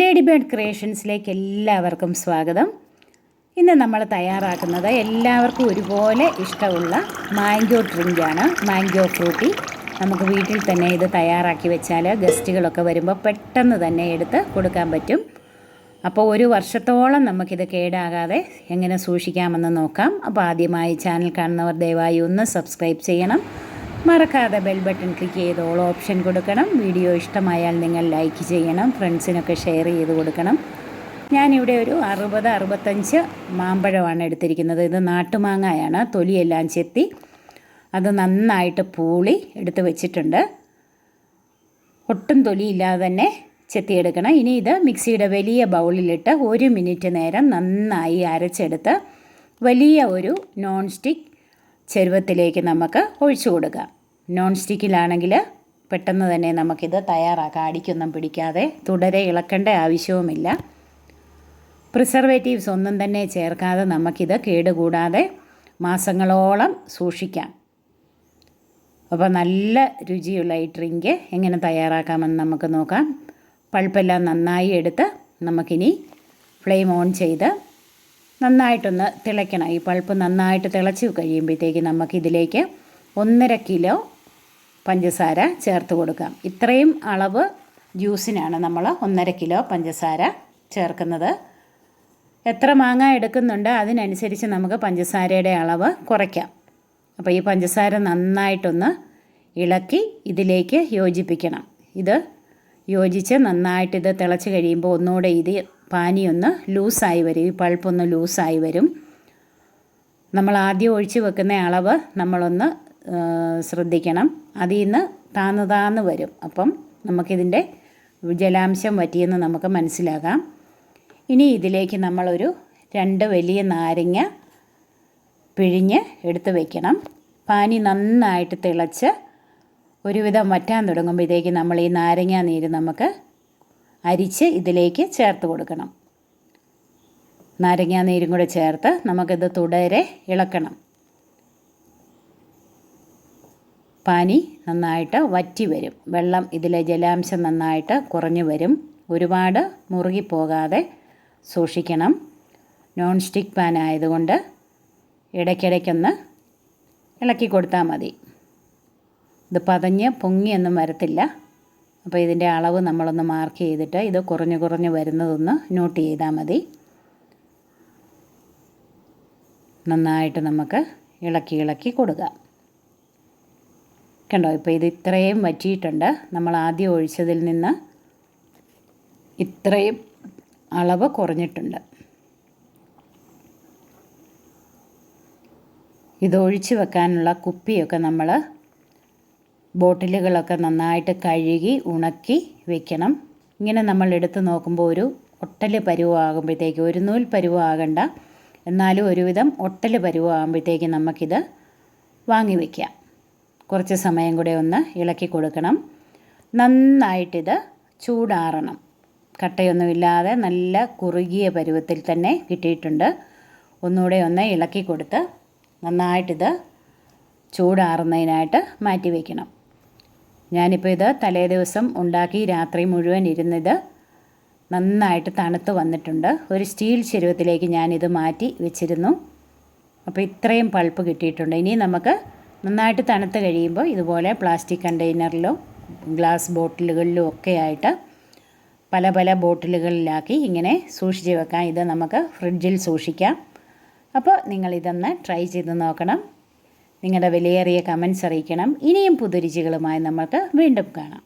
Lady bird ക്രിയേഷൻസിലേക്ക് എല്ലാവർക്കും സ്വാഗതം. ഇന്ന് നമ്മൾ തയ്യാറാക്കുന്നത് എല്ലാവർക്കും ഒരുപോലെ ഇഷ്ടമുള്ള മാംഗോ ഡ്രിങ്കാണ്, മാംഗോ ഫ്രൂട്ടി. നമുക്ക് വീട്ടിൽ തന്നെ ഇത് തയ്യാറാക്കി വെച്ചാൽ ഗസ്റ്റുകളൊക്കെ വരുമ്പോൾ പെട്ടെന്ന് തന്നെ എടുത്ത് കൊടുക്കാൻ പറ്റും. അപ്പോൾ ഒരു വർഷത്തോളം നമുക്കിത് കേടാകാതെ എങ്ങനെ സൂക്ഷിക്കാമെന്ന് നോക്കാം. അപ്പോൾ ആദ്യമായി ചാനൽ കാണുന്നവർ ദയവായി ഒന്ന് സബ്സ്ക്രൈബ് ചെയ്യണം. മറക്കാതെ ബെൽ ബട്ടൺ ക്ലിക്ക് ചെയ്ത് ഓൾ ഓപ്ഷൻ കൊടുക്കണം. വീഡിയോ ഇഷ്ടമായാൽ നിങ്ങൾ ലൈക്ക് ചെയ്യണം, ഫ്രണ്ട്സിനൊക്കെ ഷെയർ ചെയ്ത് കൊടുക്കണം. ഞാനിവിടെ ഒരു 60-65 മാമ്പഴമാണ് എടുത്തിരിക്കുന്നത്. ഇത് നാട്ടുമാങ്ങയാണ്, തൊലിയെല്ലാം ചെത്തി അത് നന്നായിട്ട് പൂളി എടുത്ത് വെച്ചിട്ടുണ്ട്. ഒട്ടും തൊലിയില്ലാതെ തന്നെ ചെത്തിയെടുക്കണം. ഇനി ഇത് മിക്സിയുടെ വലിയ ബൗളിലിട്ട് 1 മിനിറ്റ് നേരം നന്നായി അരച്ചെടുത്ത് വലിയ ഒരു നോൺ സ്റ്റിക്ക് ചെരുവത്തിലേക്ക് നമുക്ക് ഒഴിച്ചു കൊടുക്കാം. നോൺ സ്റ്റിക്കിലാണെങ്കിൽ പെട്ടെന്ന് തന്നെ നമുക്കിത് തയ്യാറാക്കാം, അടിക്കൊന്നും പിടിക്കാതെ. തുടരെ ഇളക്കേണ്ട ആവശ്യവുമില്ല. പ്രിസർവേറ്റീവ്സ് ഒന്നും തന്നെ ചേർക്കാതെ നമുക്കിത് കേടുകൂടാതെ മാസങ്ങളോളം സൂക്ഷിക്കാം. അപ്പോൾ നല്ല രുചിയുള്ള ഈ ഡ്രിങ്ക് എങ്ങനെ തയ്യാറാക്കാമെന്ന് നമുക്ക് നോക്കാം. പൾപ്പെല്ലാം നന്നായി എടുത്ത് നമുക്കിനി ഫ്ലെയിം ഓൺ ചെയ്ത് നന്നായിട്ടൊന്ന് തിളയ്ക്കണം. ഈ പൾപ്പ് നന്നായിട്ട് തിളച്ച് കഴിയുമ്പോഴത്തേക്ക് നമുക്കിതിലേക്ക് 1.5 കിലോ പഞ്ചസാര ചേർത്ത് കൊടുക്കാം. ഇത്രയും അളവ് ജ്യൂസിനാണ് നമ്മൾ 1.5 കിലോ പഞ്ചസാര ചേർക്കുന്നത്. എത്ര മാങ്ങ എടുക്കുന്നുണ്ട് അതിനനുസരിച്ച് നമുക്ക് പഞ്ചസാരയുടെ അളവ് കുറയ്ക്കാം. അപ്പോൾ ഈ പഞ്ചസാര നന്നായിട്ടൊന്ന് ഇളക്കി ഇതിലേക്ക് യോജിപ്പിക്കണം. ഇത് യോജിച്ച് നന്നായിട്ടിത് തിളച്ച് കഴിയുമ്പോൾ ഒന്നുകൂടെ ഇത് പാനിയൊന്ന് ലൂസായി വരും, ഈ പൾപ്പൊന്ന് ലൂസായി വരും. നമ്മൾ ആദ്യം ഒഴിച്ച് വെക്കുന്ന അളവ് നമ്മളൊന്ന് ശ്രദ്ധിക്കണം. അതിൽ നിന്ന് താന്ന് വരും. അപ്പം നമുക്കിതിൻ്റെ ജലാംശം വറ്റിയെന്ന് നമുക്ക് മനസ്സിലാകാം. ഇനി ഇതിലേക്ക് നമ്മളൊരു 2 വലിയ നാരങ്ങ പിഴിഞ്ഞ് എടുത്ത് വയ്ക്കണം. പാനി നന്നായിട്ട് തിളച്ച് ഒരുവിധം വറ്റാൻ തുടങ്ങുമ്പോഴത്തേക്ക് നമ്മൾ ഈ നാരങ്ങ നീര് നമുക്ക് അരിച്ച് ഇതിലേക്ക് ചേർത്ത് കൊടുക്കണം. നാരങ്ങാ നീരും കൂടെ ചേർത്ത് നമുക്കിത് തുടരെ ഇളക്കണം. പാനി നന്നായിട്ട് വറ്റി വരും, വെള്ളം ഇതിലെ ജലാംശം നന്നായിട്ട് കുറഞ്ഞു വരും. ഒരുപാട് മുറുകിപ്പോകാതെ സൂക്ഷിക്കണം. നോൺ സ്റ്റിക്ക് പാൻ ആയതുകൊണ്ട് ഇടയ്ക്കിടയ്ക്കൊന്ന് ഇളക്കി കൊടുത്താൽ മതി. ഇത് പതഞ്ഞ് പൊങ്ങിയൊന്നും വരത്തില്ല. അപ്പോൾ ഇതിൻ്റെ അളവ് നമ്മളൊന്ന് മാർക്ക് ചെയ്തിട്ട് ഇത് കുറഞ്ഞ് വരുന്നതൊന്ന് നോട്ട് ചെയ്താൽ മതി. നന്നായിട്ട് നമുക്ക് ഇളക്കി കൊടുക്കാം. കണ്ടോ, ഇപ്പോൾ ഇത് ഇത്രയും വറ്റിയിട്ടുണ്ട്. നമ്മൾ ആദ്യം ഒഴിച്ചതിൽ നിന്ന് ഇത്രയും അളവ് കുറഞ്ഞിട്ടുണ്ട്. ഇത് ഒഴിച്ച് വെക്കാനുള്ള കുപ്പിയൊക്കെ നമ്മൾ ബോട്ടിലുകളൊക്കെ നന്നായിട്ട് കഴുകി ഉണക്കി വെക്കണം. ഇങ്ങനെ നമ്മൾ എടുത്ത് നോക്കുമ്പോൾ ഒരു ഒട്ടൽ പരുവമാകുമ്പോഴത്തേക്ക്, ഒരു നൂൽ പരുവമാകണ്ട, എന്നാലും ഒരുവിധം ഒട്ടൽ പരുവമാകുമ്പോഴത്തേക്ക് നമുക്കിത് വാങ്ങി വയ്ക്കാം. കുറച്ച് സമയം കൂടെ ഒന്ന് ഇളക്കി കൊടുക്കണം. നന്നായിട്ടിത് ചൂടാറണം. കട്ടയൊന്നുമില്ലാതെ നല്ല കുറുകിയ പരുവത്തിൽ തന്നെ കിട്ടിയിട്ടുണ്ട്. ഒന്നുകൂടെ ഒന്ന് ഇളക്കി കൊടുത്ത് നന്നായിട്ടിത് ചൂടാറുന്നതിനായിട്ട് മാറ്റി വയ്ക്കണം. ഞാനിപ്പോൾ ഇത് തലേ ദിവസം ഉണ്ടാക്കി രാത്രി മുഴുവൻ ഇരുന്നത് നന്നായിട്ട് തണുത്ത് വന്നിട്ടുണ്ട്. ഒരു സ്റ്റീൽ ചെരുവത്തിലേക്ക് ഞാനിത് മാറ്റി വെച്ചിരുന്നു. അപ്പോൾ ഇത്രയും പൾപ്പ് കിട്ടിയിട്ടുണ്ട്. ഇനി നമുക്ക് നന്നായിട്ട് തണുത്ത് കഴിയുമ്പോൾ ഇതുപോലെ പ്ലാസ്റ്റിക് കണ്ടെയ്നറിലോ ഗ്ലാസ് ബോട്ടിലുകളിലോ ഒക്കെ ആയിട്ട് പല ബോട്ടിലുകളിലാക്കി ഇങ്ങനെ സൂക്ഷിച്ച് വെക്കാം. ഇത് നമുക്ക് ഫ്രിഡ്ജിൽ സൂക്ഷിക്കാം. അപ്പോൾ നിങ്ങളിതൊന്ന് ട്രൈ ചെയ്ത് നോക്കണം. നിങ്ങളുടെ വിലയേറിയ കമൻസ് അറിയിക്കണം. ഇനിയും പുതുരുചികളുമായി നമുക്ക് വീണ്ടും കാണാം.